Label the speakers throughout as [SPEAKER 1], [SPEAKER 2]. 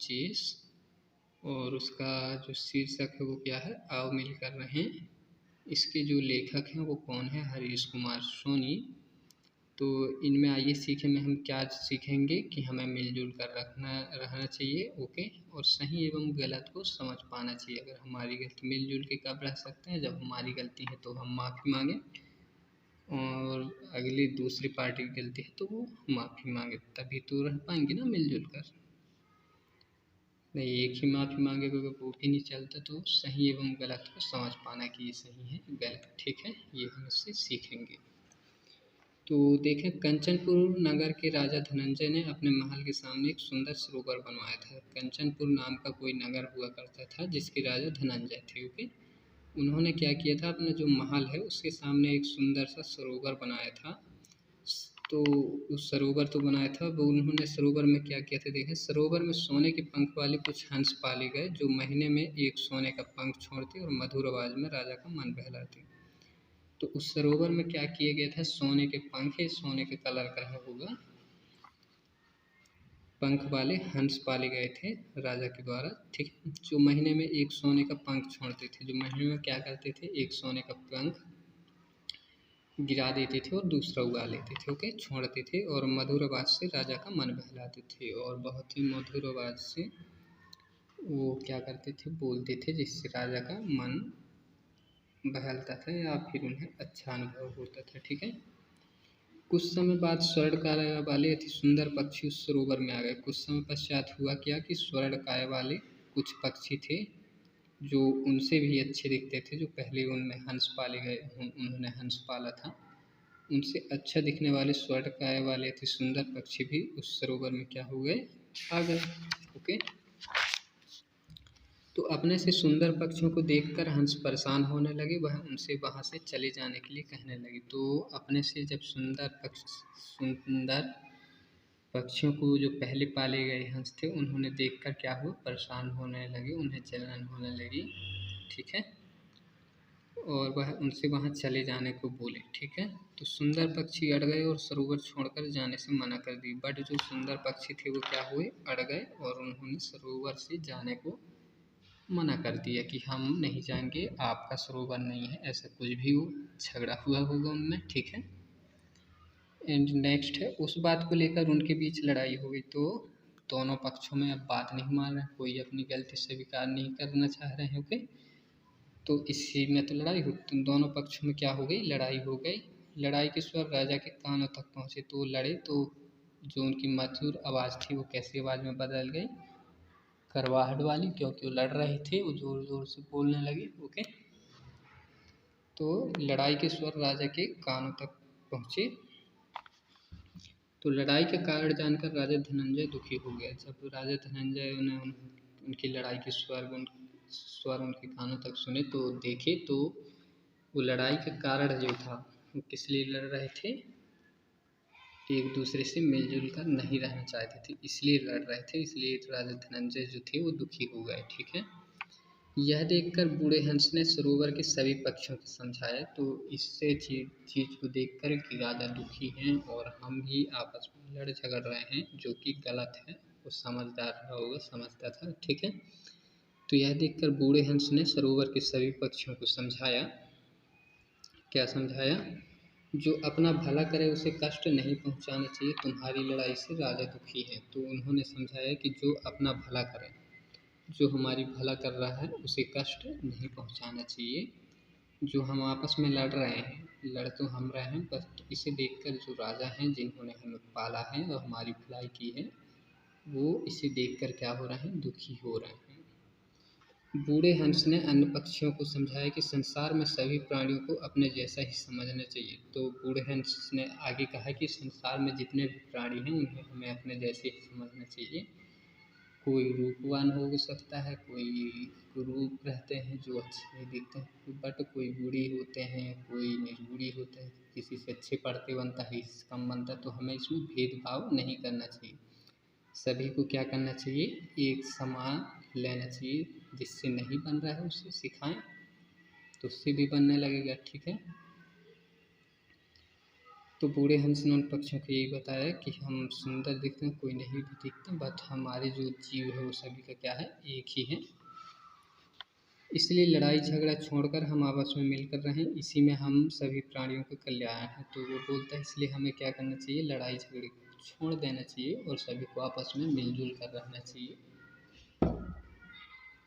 [SPEAKER 1] 25 और उसका जो शीर्षक है वो क्या है, आओ मिलकर रहें। इसके जो लेखक हैं वो कौन है, हरीश कुमार सोनी। तो इनमें आइए सीखें में हम क्या सीखेंगे कि हमें मिलजुल कर रहना चाहिए, ओके, और सही एवं गलत को समझ पाना चाहिए। अगर हमारी गलती, मिलजुल के कब रह सकते हैं, जब हमारी गलती है तो हम माफ़ी मांगें, और अगली दूसरी पार्टी की गलती है तो वो माफ़ी मांगे, तभी तो रह पाएंगे ना मिलजुल कर। नहीं एक ही माफ़ी मांगे क्योंकि वो भी नहीं चलता। तो सही एवं गलत को समझ पाना कि ये सही है गलत, ठीक है, ये हम इससे सीखेंगे। तो देखें, कंचनपुर नगर के राजा धनंजय ने अपने महल के सामने एक सुंदर सरोवर बनवाया था। कंचनपुर नाम का कोई नगर हुआ करता था जिसके राजा धनंजय थे, ओके। उन्होंने क्या किया था, अपना जो महल है उसके सामने एक सुंदर सा सरोवर बनाया था। तो उस सरोवर तो बनाया था, वो उन्होंने सरोवर में क्या किया था, देखें, सरोवर में सोने के पंख वाले कुछ हंस पाले गए जो महीने में एक सोने का पंख छोड़ते और मधुर आवाज में राजा का मन बहलाते। तो उस सरोवर में क्या किया गया था, सोने के पंखे, सोने के कलर का होगा, पंख वाले हंस पाले गए थे राजा के द्वारा, ठीक है, जो महीने में एक सोने का पंख छोड़ते थे। जो महीने में क्या करते थे, एक सोने का पंख गिरा देते थे और दूसरा उगा लेते थे, ओके, छोड़ते थे, और मधुर आवाज से राजा का मन बहलाते थे, और बहुत ही मधुर आवाज से वो क्या करते थे, बोलते थे, जिससे राजा का मन बहलता था या फिर उन्हें अच्छा अनुभव होता था, ठीक है। कुछ समय बाद स्वर्ण काया वाले अति सुंदर पक्षी उस सरोवर में आ गए। कुछ समय पश्चात हुआ क्या कि स्वर्ण काय वाले कुछ पक्षी थे जो उनसे भी अच्छे दिखते थे, जो पहले उनमें हंस पाले गए, उन्होंने हंस पाला था, उनसे अच्छा दिखने वाले स्वर्ण काय वाले अति सुंदर पक्षी भी उस सरोवर में क्या हो गए, आ गए, ओके। तो अपने से सुंदर पक्षियों को देखकर हंस परेशान होने लगे, वह उनसे वहाँ से चले जाने के लिए कहने लगे। तो अपने से जब सुंदर पक्षियों को जो पहले पाले गए हंस थे उन्होंने देखकर क्या हुआ, परेशान होने लगे, उन्हें जलन होने लगी, ठीक है, और वह उनसे वहाँ चले जाने को बोले, ठीक है। तो सुंदर पक्षी अड़ गए और सरोवर छोड़कर जाने से मना कर दी। बट जो सुंदर पक्षी थे वो क्या हुए, अड़ गए, और उन्होंने सरोवर से जाने को मना कर दिया कि हम नहीं जाएंगे, आपका सरोवर नहीं है, ऐसा कुछ भी हो, झगड़ा हुआ होगा उनमें, ठीक है। एंड नेक्स्ट है, उस बात को लेकर उनके बीच लड़ाई हो गई। तो दोनों पक्षों में अब बात नहीं मान रहे, कोई अपनी गलती स्वीकार नहीं करना चाह रहे हैं, ओके। तो इसी में तो लड़ाई हो, तो दोनों पक्षों में क्या हो गई, लड़ाई हो गई। लड़ाई के स्वर राजा के कानों तक पहुँचे, तो लड़े, तो जो उनकी मधुर आवाज़ थी वो कैसी आवाज़ में बदल गई, करवाहट वाली, क्योंकि वो लड़ रहे थे, वो ज़ोर ज़ोर से बोलने लगे, ओके। तो लड़ाई के स्वर राजा के कानों तक पहुँचे। तो लड़ाई का कारण जानकर राजा धनंजय दुखी हो गया। जब राजा धनंजय ने उनकी लड़ाई के स्वर उनके कानों तक सुने तो देखे, तो वो लड़ाई का कारण जो था, वो किस लिए लड़ रहे थे, एक दूसरे से मिलजुल कर नहीं रहना चाहते थे, इसलिए लड़ रहे थे, इसलिए राजा धनंजय जो थे वो दुखी हो गए, ठीक है। यह देखकर बूढ़े हंस ने सरोवर के सभी पक्षियों को समझाया। तो इससे चीज को देखकर कि राजा दुखी हैं और हम ही आपस में लड़ झगड़ रहे हैं, जो कि गलत है, वो समझदार रहा होगा, समझता था, ठीक है। तो यह देखकर बूढ़े हंस ने सरोवर के सभी पक्षियों को समझाया। क्या समझाया, जो अपना भला करे उसे कष्ट नहीं पहुंचाना चाहिए, तुम्हारी लड़ाई से राजा दुखी है। तो उन्होंने समझाया कि जो अपना भला करे, जो हमारी भला कर रहा है उसे कष्ट नहीं पहुंचाना चाहिए। जो हम आपस में लड़ रहे हैं, लड़ तो हम रहे हैं, बस इसे देखकर जो राजा हैं जिन्होंने हमें पाला है और हमारी भलाई की है, वो इसे देखकर क्या हो रहे हैं, दुखी हो रहे हैं। बूढ़े हंस ने अन्य पक्षियों को समझाया कि संसार में सभी प्राणियों को अपने जैसा ही समझना चाहिए। तो बूढ़े हंस ने आगे कहा कि संसार में जितने भी प्राणी हैं उन्हें हमें अपने जैसे ही समझना चाहिए। कोई रूपवान हो सकता है, कोई कुरूप रहते हैं जो अच्छे नहीं दिखते हैं, बट कोई बूढ़ी होते हैं, कोई निर्बूढ़ी होते हैं, किसी से अच्छे पढ़ते बनता है, किसी से कम बनता है। तो हमें इसमें भेदभाव नहीं करना चाहिए, सभी को क्या करना चाहिए, एक समान लेना चाहिए। जिससे नहीं बन रहा है उसे सिखाएं तो उससे भी बनने लगेगा, ठीक है। तो बूढ़े हंस ने उन पक्षियों को यही बताया कि हम सुंदर दिखते हैं, कोई नहीं भी दिखता, बट हमारे जो जीव है वो सभी का क्या है, एक ही है। इसलिए लड़ाई झगड़ा छोड़कर हम आपस में मिलकर रहें, इसी में हम सभी प्राणियों का कल्याण है। तो वो बोलता है इसलिए हमें क्या करना चाहिए, लड़ाई झगड़े को छोड़ देना चाहिए और सभी को आपस में मिलजुल कर रहना चाहिए।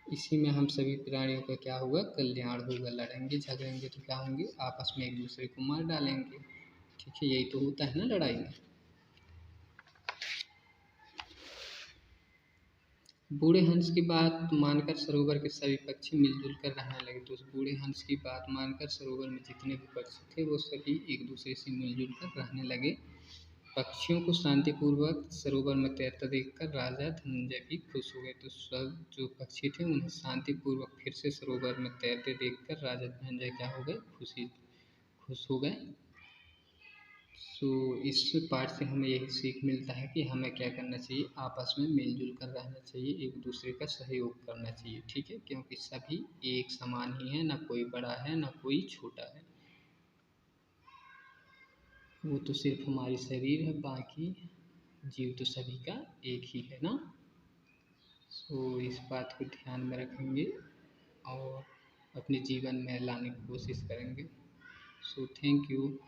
[SPEAKER 1] इसी में हम सभी प्राणियों का क्या होगा, कल्याण होगा। लड़ेंगे झगड़ेंगे तो क्या होंगे, आपस में एक दूसरे को मार डालेंगे। ठीक है, यही तो होता है ना लड़ाई में। बूढ़े हंस की बात मानकर सरोवर के सभी पक्षी मिलजुल कर रहने लगे। तो उस बूढ़े हंस की बात मानकर सरोवर में जितने भी पक्षी थे वो सभी एक दूसरे से मिलजुल कर रहने लगे। पक्षियों को शांतिपूर्वक सरोवर में तैरता देखकर राजा धनंजय भी खुश हो गए। तो सब जो पक्षी थे उन्हें शांतिपूर्वक फिर से सरोवर में तैरते देखकर राजा धनंजय क्या हो गए, खुश हो गए। सो इस पाठ से हमें यही सीख मिलता है कि हमें क्या करना चाहिए, आपस में मिलजुल कर रहना चाहिए, एक दूसरे का सहयोग करना चाहिए। ठीक है, क्योंकि सभी एक समान ही है, ना कोई बड़ा है ना कोई छोटा है। वो तो सिर्फ हमारी शरीर है, बाकी जीव तो सभी का एक ही है ना। सो इस बात को ध्यान में रखेंगे और अपने जीवन में लाने की कोशिश करेंगे। So thank you.